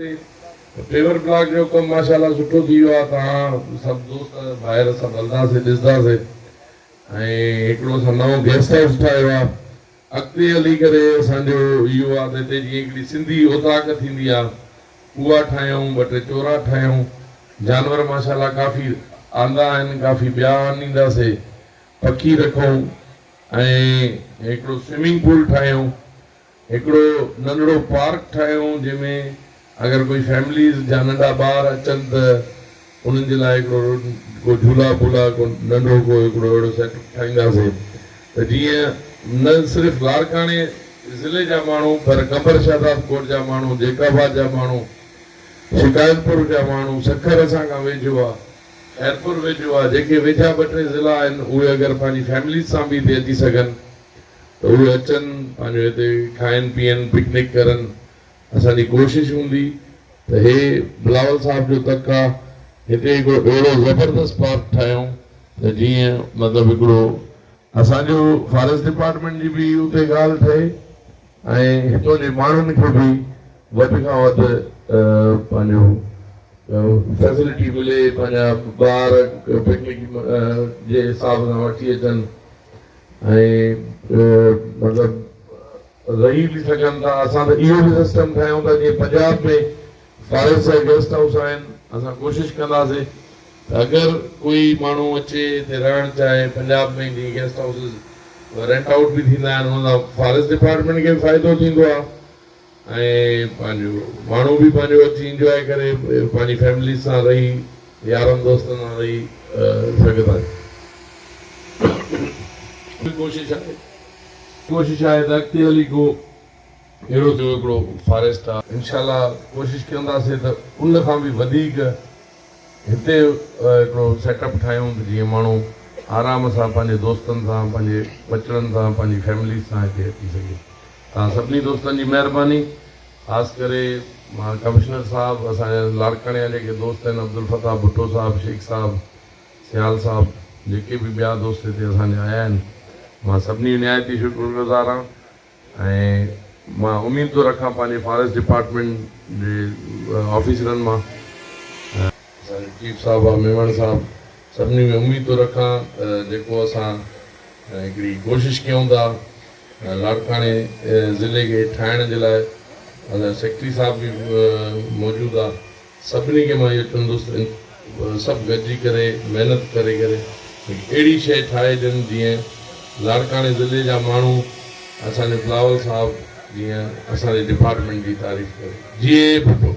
Paver block जो कम माशाल्लाह सुठो थी वियो आहे। तव्हां सभु दोस्त ॿाहिरि सभु हलंदासीं ॾिसंदासीं ऐं हिकिड़ो असां नओं गेस्ट हाउस ठाहियो आहे। अॻिते हली करे असांजो इहो आहे त हिते जीअं हिकिड़ी सिंधी ओताक थींदी आहे उहा ठाहियूं, ॿ टे चोरा ठाहियूं, जानवर माशाल्लाह काफ़ी आंदा आहिनि, काफ़ी ॿिया आनींदासीं, पखी रखूं ऐं हिकिड़ो स्विमिंग पूल ठाहियूं, हिकिड़ो नंढड़ो पार्क ठाहियूं जंहिंमें अगर कोई फैमिलीज़ जा नंढा ॿार अचनि त उन्हनि जे लाइ हिकिड़ो को झूला फूला को नंढो को हिकिड़ो अहिड़ो सेटअप ठाहींदासीं त जीअं न सिर्फ़ु लाड़काणे ज़िले जा माण्हू पर कबर शादाब कोट जा माण्हू, जेकाबाद जा माण्हू, शिकायतपुर जा माण्हू, सखर असां खां वेझो आहे, खैरपुर वेझो आहे, जेके वेझा ॿ टे ज़िला आहिनि उहे अगरि पंहिंजी फैमिली सां बि हिते अची सघनि त उहे अचनि, पंहिंजो हिते खाइनि पीअनि, पिकनिक करनि। असांजी कोशिशि हूंदी त हे बिलावल साहब जो तक आहे, हिते हिकिड़ो अहिड़ो ज़बरदस्त पार्क ठाहियूं त जीअं मतिलबु हिकिड़ो असांजो फॉरेस्ट डिपार्टमेंट जी बि उते ॻाल्हि थिए ऐं हितां जे माण्हुनि खे बि वधि खां वधि पंहिंजो फैसिलिटी मिले, पंहिंजा ॿार पिकनिक जे हिसाब सां वठी अचनि ऐं मतिलबु रही बि सघनि था। असां त इहो बि सिस्टम ठाहियूं था जीअं पंजाब में फॉरेस्ट जा गेस्ट हाउस आहिनि, असां कोशिशि कंदासीं त अगरि कोई माण्हू अचे हिते रहणु चाहे पंजाब में, जीअं गेस्ट हाउसिस रेंट आउट बि थींदा आहिनि, हुन सां फॉरेस्ट डिपार्टमेंट खे बि फ़ाइदो थींदो आहे ऐं पंहिंजो माण्हू बि पंहिंजो अची इंजॉय करे पंहिंजी फैमिली सां रही, यारनि दोस्तनि सां रही सघंदा। कोशिशि आहे त अॻिते हली को अहिड़ो हिकिड़ो फॉरेस्ट आहे, इंशाल्लाह कोशिशि कंदासीं त उन खां बि वधीक हिते हिकिड़ो सेटअप ठाहियूं त जीअं माण्हू आराम सां पंहिंजे दोस्तनि सां, पंहिंजे बचड़नि सां, पंहिंजी फैमिली सां हिते अची सघे। तव्हां सभिनी दोस्तनि जी महिरबानी, ख़ासि करे मां कमिश्नर साहिबु, असांजा लाड़काणे जा जेके दोस्त आहिनि, अब्दुल फताह भुट्टो साहिबु, शेख साहिबु, सियाल साहिबु, जेके बि ॿिया दोस्त हिते असांजा आया आहिनि, मां सभिनी निहायती शुक्रगुज़ार आहियां ऐं मां उमेद थो रखां पंहिंजे फॉरेस्ट डिपार्टमेंट जे ऑफिसरनि मां, असांजो चीफ साहिबु आहे मेमण साहिबु, सभिनी में उमेद थो रखां त जेको असां हिकिड़ी कोशिशि कयूं था लाड़काणे ज़िले खे ठाहिण जे लाइ, असांजा सेक्रेटरी साहिबु बि मौजूदु आहे, सभिनी खे मां इहो चवंदुसि सभु गॾिजी करे महिनत करे अहिड़ी शइ ठाहे ॾियनि जीअं लाड़काणे ज़िले जा माण्हू असांजे बिलावल साहब जीअं असांजे डिपार्टमेंट जी तारीफ़ करे। जी भुट्टो।